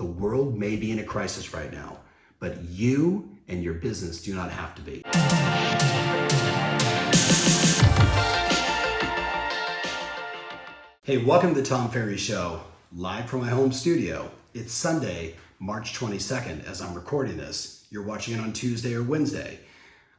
The world may be in a crisis right now, but you and your business do not have to be. Hey, welcome to the Tom Ferry Show, live from my home studio. It's Sunday, March 22nd, as I'm recording this. You're watching it on Tuesday or Wednesday.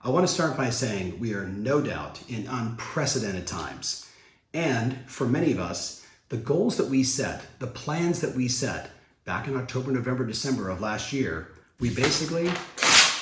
I want to start by saying we are no doubt in unprecedented times. And for many of us, the goals that we set, the plans that we set back in October, November, December of last year, we basically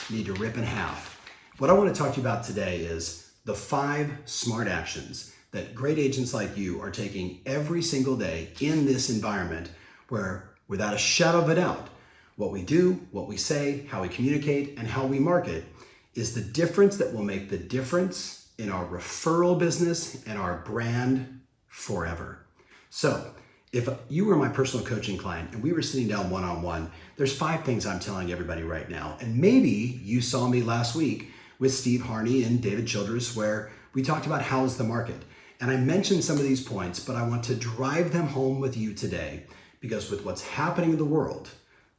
need to rip in half. What I want to talk to you about today is the 5 smart actions that great agents like you are taking every single day in this environment where, without a shadow of a doubt, what we do, what we say, how we communicate, and how we market is the difference that will make the difference in our referral business and our brand forever. So if you were my personal coaching client and we were sitting down one-on-one, there's 5 things I'm telling everybody right now. And maybe you saw me last week with Steve Harney and David Childress where we talked about how's the market. And I mentioned some of these points, but I want to drive them home with you today because with what's happening in the world,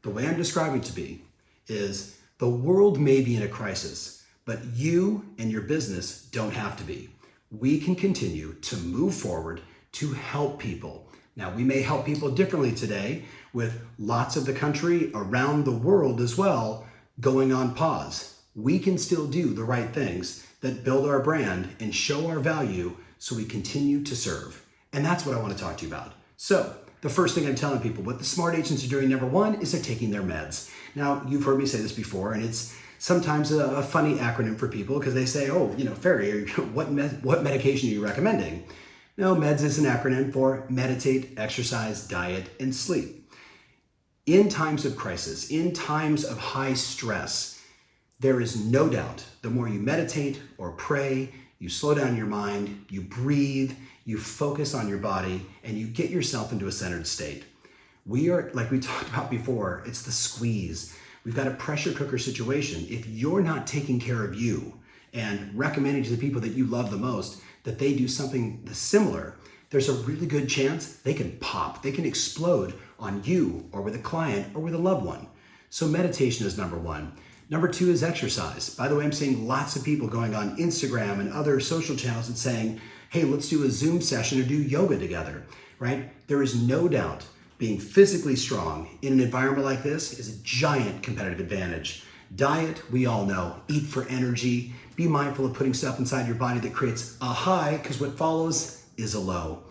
the way I'm describing it to be is the world may be in a crisis, but you and your business don't have to be. We can continue to move forward to help people. Now, we may help people differently today with lots of the country around the world as well going on pause. We can still do the right things that build our brand and show our value so we continue to serve. And that's what I want to talk to you about. So the first thing I'm telling people, what the smart agents are doing, number 1, is they're taking their meds. Now, you've heard me say this before, and it's sometimes a funny acronym for people because they say, oh, Ferry, what medication are you recommending? No, meds is an acronym for meditate, exercise, diet, and sleep. In times of crisis, in times of high stress, there is no doubt the more you meditate or pray, you slow down your mind, you breathe, you focus on your body, and you get yourself into a centered state. We are, like we talked about before, it's the squeeze. We've got a pressure cooker situation. If you're not taking care of you and recommending to the people that you love the most that they do something similar, there's a really good chance they can pop, they can explode on you or with a client or with a loved one. So meditation is number 1. Number 2 is exercise. By the way, I'm seeing lots of people going on Instagram and other social channels and saying, hey, let's do a Zoom session or do yoga together, right? There is no doubt being physically strong in an environment like this is a giant competitive advantage. Diet, we all know, eat for energy. Be mindful of putting stuff inside your body that creates a high because what follows is a low.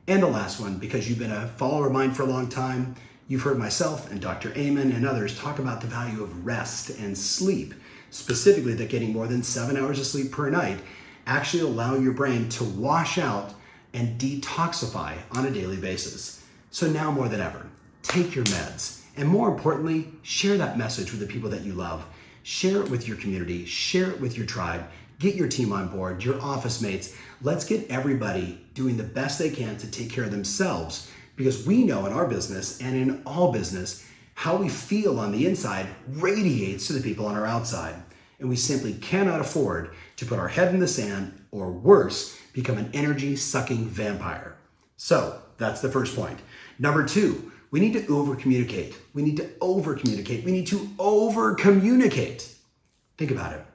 And the last one, because you've been a follower of mine for a long time, you've heard myself and Dr. Amen and others talk about the value of rest and sleep, specifically that getting more than 7 hours of sleep per night actually allow your brain to wash out and detoxify on a daily basis. So now more than ever, take your meds. And more importantly, share that message with the people that you love. Share it with your community, share it with your tribe, get your team on board, your office mates. Let's get everybody doing the best they can to take care of themselves because we know in our business and in all business, how we feel on the inside radiates to the people on our outside. And we simply cannot afford to put our head in the sand or worse, become an energy-sucking vampire. So that's the first point. Number 2, we need to over-communicate. We need to over-communicate. We need to over-communicate. Think about it.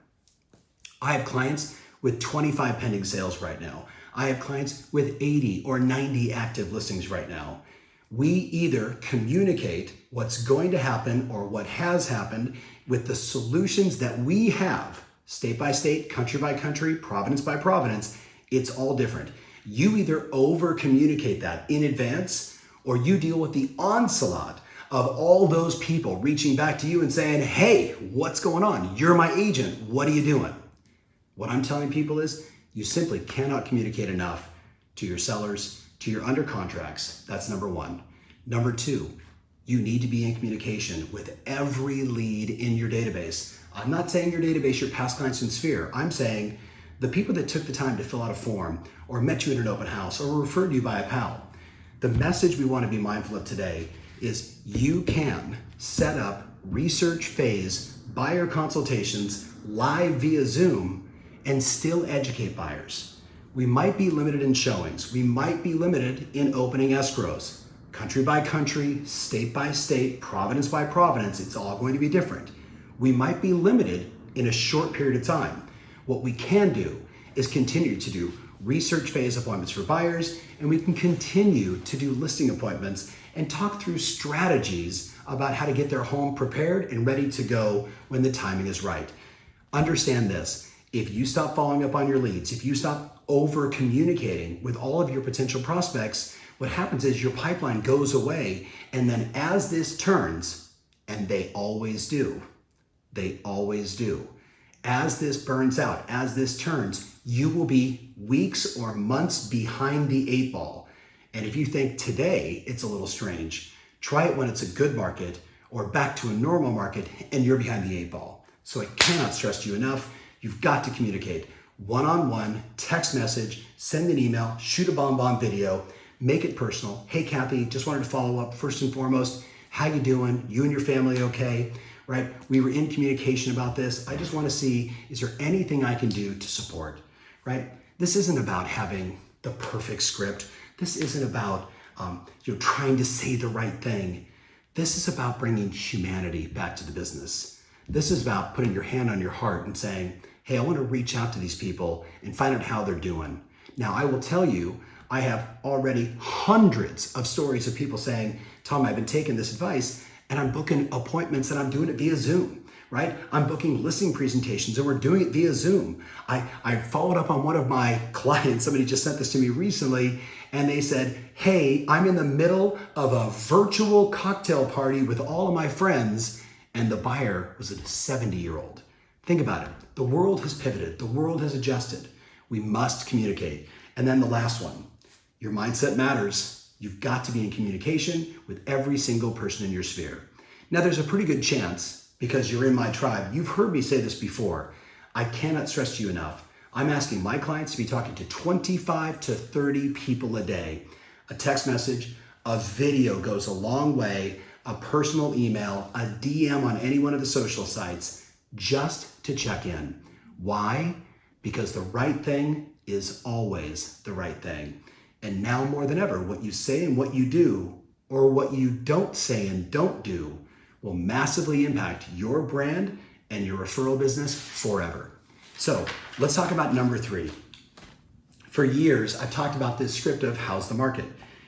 I have clients with 25 pending sales right now. I have clients with 80 or 90 active listings right now. We either communicate what's going to happen or what has happened with the solutions that we have, state by state, country by country, province by province. It's all different. You either over-communicate that in advance or you deal with the onslaught of all those people reaching back to you and saying, hey, what's going on? You're my agent. What are you doing? What I'm telling people is you simply cannot communicate enough to your sellers, to your under contracts. That's number 1. Number 2, you need to be in communication with every lead in your database. I'm not saying your database, your past clients and sphere. I'm saying the people that took the time to fill out a form or met you at an open house or were referred to you by a pal. The message we want to be mindful of today is you can set up research phase buyer consultations live via Zoom and still educate buyers. We might be limited in showings. We might be limited in opening escrows, country by country, state by state, province by province, it's all going to be different. We might be limited in a short period of time. What we can do is continue to do research phase appointments for buyers, and we can continue to do listing appointments and talk through strategies about how to get their home prepared and ready to go when the timing is right. Understand this, if you stop following up on your leads, if you stop over communicating with all of your potential prospects, what happens is your pipeline goes away, and then as this turns, and they always do, as this burns out, as this turns, you will be weeks or months behind the 8 ball. And if you think today it's a little strange, try it when it's a good market or back to a normal market and you're behind the 8 ball. So I cannot stress to you enough, you've got to communicate. One-on-one, text message, send an email, shoot a bomb video, make it personal. Hey Kathy, just wanted to follow up. First and foremost, how you doing? You and your family okay? Right? We were in communication about this. I just want to see, is there anything I can do to support? Right? This isn't about having the perfect script. This isn't about trying to say the right thing. This is about bringing humanity back to the business. This is about putting your hand on your heart and saying, hey, I want to reach out to these people and find out how they're doing. Now, I will tell you, I have already hundreds of stories of people saying, Tom, I've been taking this advice and I'm booking appointments and I'm doing it via Zoom, right? I'm booking listing presentations and we're doing it via Zoom. I followed up on one of my clients. Somebody just sent this to me recently and they said, hey, I'm in the middle of a virtual cocktail party with all of my friends, and the buyer was a 70-year-old. Think about it. The world has pivoted. The world has adjusted. We must communicate. And then the last one, your mindset matters. You've got to be in communication with every single person in your sphere. Now, there's a pretty good chance, because you're in my tribe, you've heard me say this before. I cannot stress to you enough. I'm asking my clients to be talking to 25 to 30 people a day. A text message, a video goes a long way, a personal email, a DM on any one of the social sites, just to check in. Why? Because the right thing is always the right thing. And now more than ever, what you say and what you do, or what you don't say and don't do, will massively impact your brand and your referral business forever. So let's talk about number 3. For years, I've talked about this script of how's the market?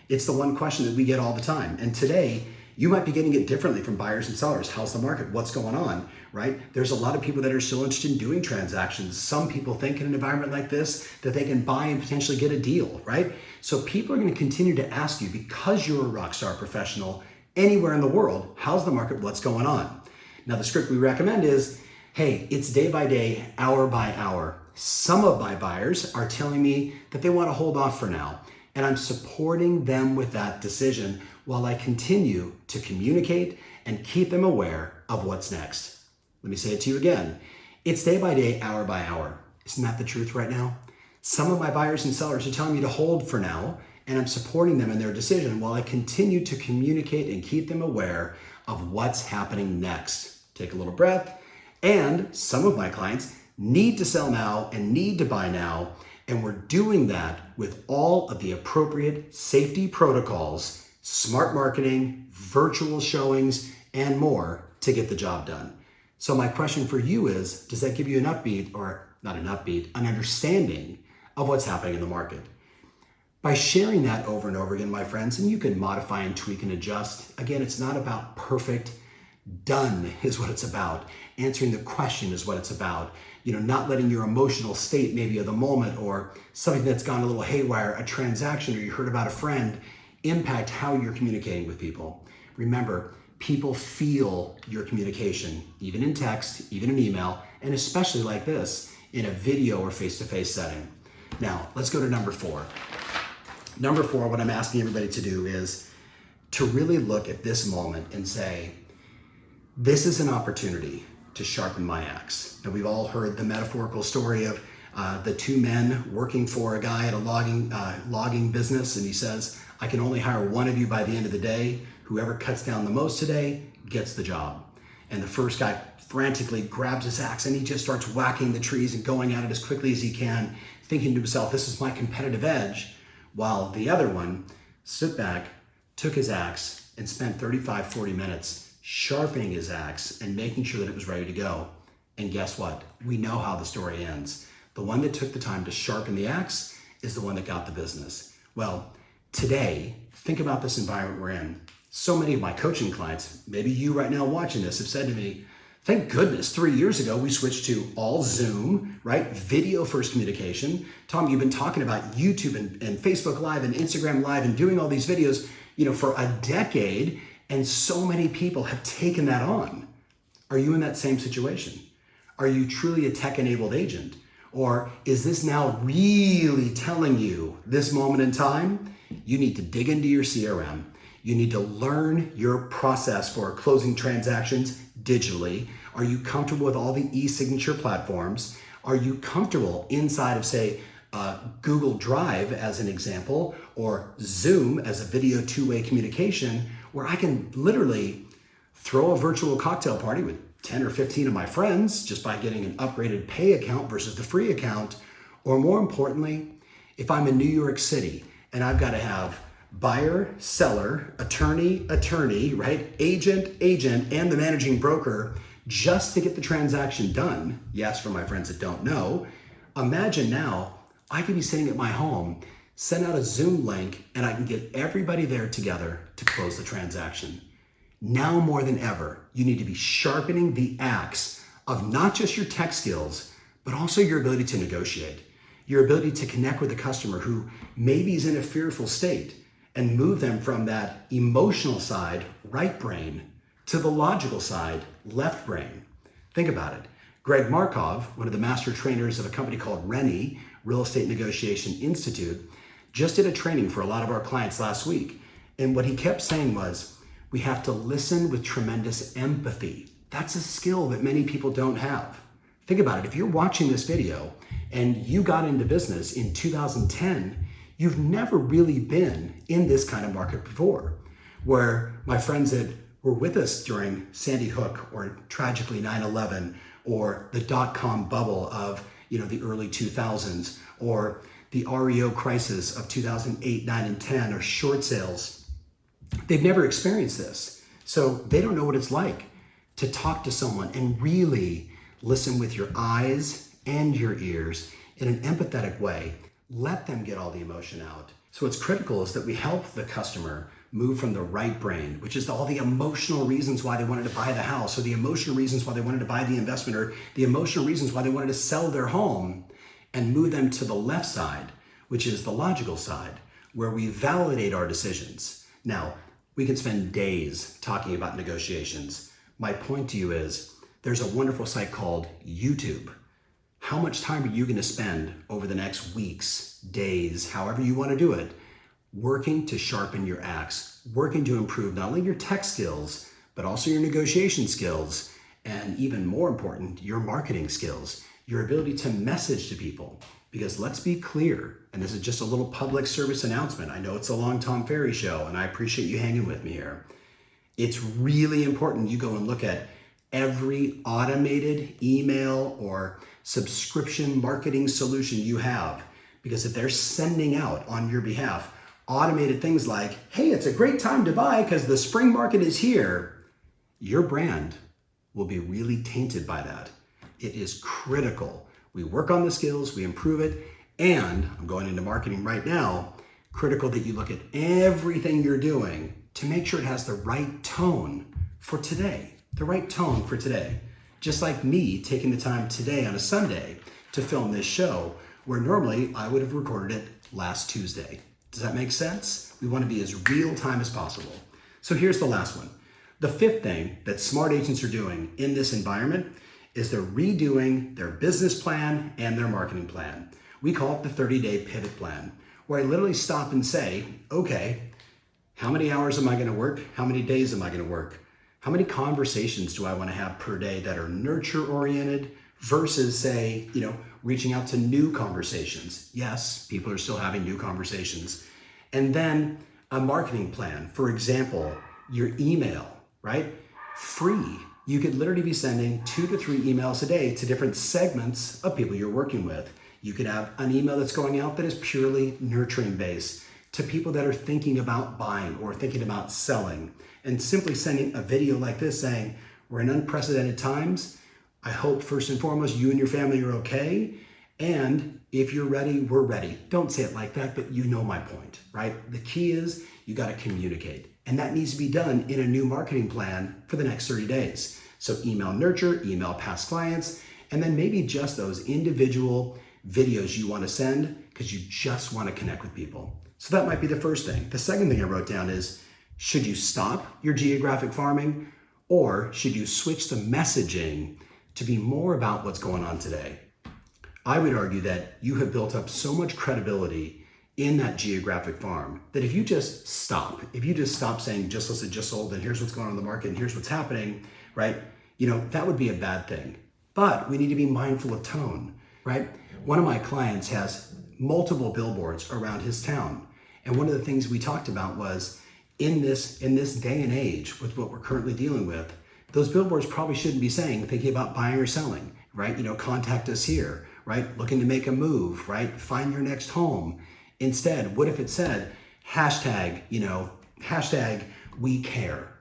It's the one question that we get all the time. And today, you might be getting it differently from buyers and sellers. How's the market? What's going on, right? There's a lot of people that are still interested in doing transactions. Some people think in an environment like this that they can buy and potentially get a deal, right? So people are going to continue to ask you, because you're a rock star professional anywhere in the world, how's the market? What's going on? Now, the script we recommend is, hey, it's day by day, hour by hour. Some of my buyers are telling me that they want to hold off for now, and I'm supporting them with that decision while I continue to communicate and keep them aware of what's next. Let me say it to you again. It's day by day, hour by hour. Isn't that the truth right now? Some of my buyers and sellers are telling me to hold for now, and I'm supporting them in their decision while I continue to communicate and keep them aware of what's happening next. Take a little breath. And some of my clients need to sell now and need to buy now, and we're doing that with all of the appropriate safety protocols, smart marketing, virtual showings, and more to get the job done. So my question for you is, does that give you an upbeat, or not an upbeat, an understanding of what's happening in the market? By sharing that over and over again, my friends, and you can modify and tweak and adjust. Again, it's not about perfect. Done is what it's about. Answering the question is what it's about. Not letting your emotional state maybe of the moment, or something that's gone a little haywire, a transaction, or you heard about a friend, impact how you're communicating with people. Remember, people feel your communication, even in text, even in email, and especially like this, in a video or face-to-face setting. Now, let's go to number 4. Number 4, what I'm asking everybody to do is to really look at this moment and say, this is an opportunity to sharpen my axe. Now, we've all heard the metaphorical story of the 2 men working for a guy at a logging business, and he says, I can only hire one of you by the end of the day. Whoever cuts down the most today gets the job. And the first guy frantically grabs his axe and he just starts whacking the trees and going at it as quickly as he can, thinking to himself, this is my competitive edge, while the other one stood back, took his axe and spent 35, 40 minutes sharpening his axe and making sure that it was ready to go. And guess what? We know how the story ends. The one that took the time to sharpen the axe is the one that got the business. Well, today, think about this environment we're in. So many of my coaching clients, maybe you right now watching this, have said to me, thank goodness 3 years ago we switched to all Zoom, right? Video first communication. Tom, you've been talking about YouTube and Facebook Live and Instagram Live and doing all these videos, for a decade, and so many people have taken that on. Are you in that same situation? Are you truly a tech-enabled agent? Or is this now really telling you this moment in time? You need to dig into your CRM. You need to learn your process for closing transactions digitally. Are you comfortable with all the e-signature platforms? Are you comfortable inside of, say, Google Drive as an example, or Zoom as a video two-way communication, where I can literally throw a virtual cocktail party with 10 or 15 of my friends just by getting an upgraded pay account versus the free account? Or more importantly, if I'm in New York City and I've got to have buyer, seller, attorney, right? Agent, and the managing broker just to get the transaction done. Yes, for my friends that don't know, imagine now I could be sitting at my home, send out a Zoom link, and I can get everybody there together to close the transaction. Now more than ever, you need to be sharpening the axe of not just your tech skills, but also your ability to negotiate, your ability to connect with a customer who maybe is in a fearful state, and move them from that emotional side, right brain, to the logical side, left brain. Think about it. Greg Markov, one of the master trainers of a company called Rennie, Real Estate Negotiation Institute, just did a training for a lot of our clients last week. And what he kept saying was, we have to listen with tremendous empathy. That's a skill that many people don't have. Think about it. If you're watching this video and you got into business in 2010, you've never really been in this kind of market before, where my friends that were with us during Sandy Hook or tragically 9/11 or the dot-com bubble of the early 2000s or the REO crisis of 2008, 9, and 10 or short sales, they've never experienced this. So they don't know what it's like to talk to someone and really listen with your eyes and your ears in an empathetic way. Let them get all the emotion out. So what's critical is that we help the customer move from the right brain, which is all the emotional reasons why they wanted to buy the house, or the emotional reasons why they wanted to buy the investment, or the emotional reasons why they wanted to sell their home, and move them to the left side, which is the logical side, where we validate our decisions. Now, we can spend days talking about negotiations. My point to you is, there's a wonderful site called YouTube. How much time are you going to spend over the next weeks, days, however you want to do it, working to sharpen your axe, working to improve not only your tech skills, but also your negotiation skills, and even more important, your marketing skills, your ability to message to people? Because let's be clear, and this is just a little public service announcement. I know it's a long Tom Ferry show, and I appreciate you hanging with me here. It's really important you go and look at every automated email or subscription marketing solution you have, because if they're sending out on your behalf automated things like, hey, it's a great time to buy because the spring market is here, your brand will be really tainted by that. It is critical. We work on the skills, we improve it, and I'm going into marketing right now, critical that you look at everything you're doing to make sure it has the right tone for today, the right tone for today. Just like me taking the time today on a Sunday to film this show, where normally I would have recorded it last Tuesday. Does that make sense? We want to be as real time as possible. So here's the last one. The fifth thing that smart agents are doing in this environment is they're redoing their business plan and their marketing plan. We call it the 30-day pivot plan, where I literally stop and say, okay, how many hours am I going to work? How many days am I going to work? How many conversations do I want to have per day that are nurture-oriented versus, say, reaching out to new conversations? Yes, people are still having new conversations. And then a marketing plan. For example, your email, right? Free. You could literally be sending 2 to 3 emails a day to different segments of people you're working with. You could have an email that's going out that is purely nurturing based, to people that are thinking about buying or thinking about selling, and simply sending a video like this saying, we're in unprecedented times. I hope first and foremost you and your family are okay. And if you're ready, we're ready. Don't say it like that, but you know my point, right? The key is you got to communicate. And that needs to be done in a new marketing plan for the next 30 days. So email nurture, email past clients, and then maybe just those individual videos you want to send because you just want to connect with people. So that might be the first thing. The second thing I wrote down is, should you stop your geographic farming, or should you switch the messaging to be more about what's going on today? I would argue that you have built up so much credibility in that geographic farm that if you just stop saying just listed, just sold, and here's what's going on in the market and here's what's happening, right? That would be a bad thing. But we need to be mindful of tone, right? One of my clients has multiple billboards around his town. And one of the things we talked about was in this day and age with what we're currently dealing with, those billboards probably shouldn't be saying, thinking about buying or selling, right? Contact us here, right? Looking to make a move, right? Find your next home. Instead, what if it said hashtag we care,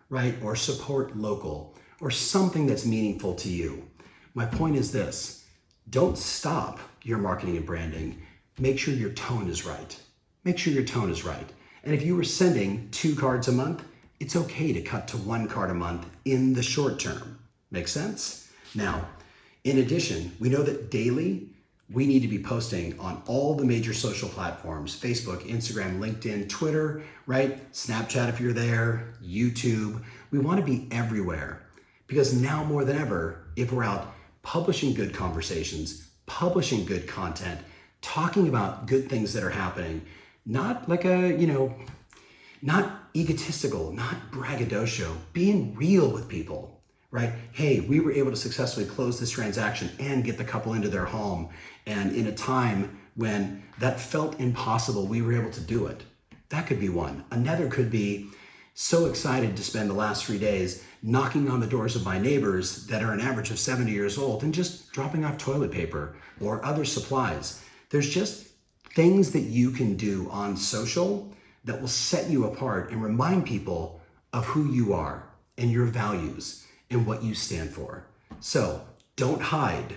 right? Or support local, or something that's meaningful to you. My point is this: don't stop your marketing and branding. Make sure your tone is right. Make sure your tone is right. And if you were sending 2 cards a month, it's okay to cut to 1 card a month in the short term. Make sense? Now, in addition, we know that daily we need to be posting on all the major social platforms: Facebook, Instagram, LinkedIn, Twitter, right? Snapchat if you're there, YouTube. We want to be everywhere because now more than ever, if we're out publishing good conversations, publishing good content, talking about good things that are happening, not like not egotistical, not braggadocio, being real with people. Right? Hey, we were able to successfully close this transaction and get the couple into their home. And in a time when that felt impossible, we were able to do it. That could be one. Another could be so excited to spend the last 3 days knocking on the doors of my neighbors that are an average of 70 years old and just dropping off toilet paper or other supplies. There's just things that you can do on social that will set you apart and remind people of who you are and your values and what you stand for. So don't hide.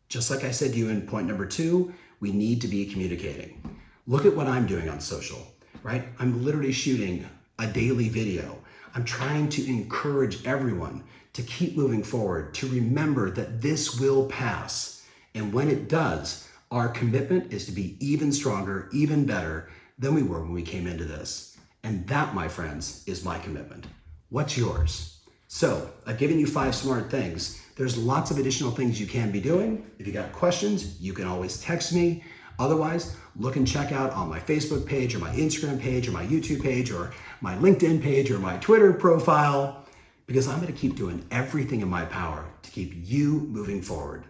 Just like I said to you in point number 2, we need to be communicating. Look at what I'm doing on social, right? I'm literally shooting a daily video. I'm trying to encourage everyone to keep moving forward, to remember that this will pass. And when it does, our commitment is to be even stronger, even better than we were when we came into this. And that, my friends, is my commitment. What's yours? So I've given you 5 smart things. There's lots of additional things you can be doing. If you got questions, you can always text me. Otherwise, look and check out on my Facebook page or my Instagram page or my YouTube page or my LinkedIn page or my Twitter profile, because I'm going to keep doing everything in my power to keep you moving forward.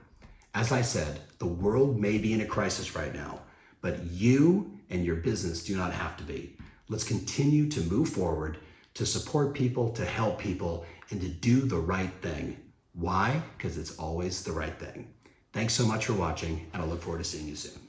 As I said, the world may be in a crisis right now, but you and your business do not have to be. Let's continue to move forward, to support people, to help people, and to do the right thing. Why? Because it's always the right thing. Thanks so much for watching, and I look forward to seeing you soon.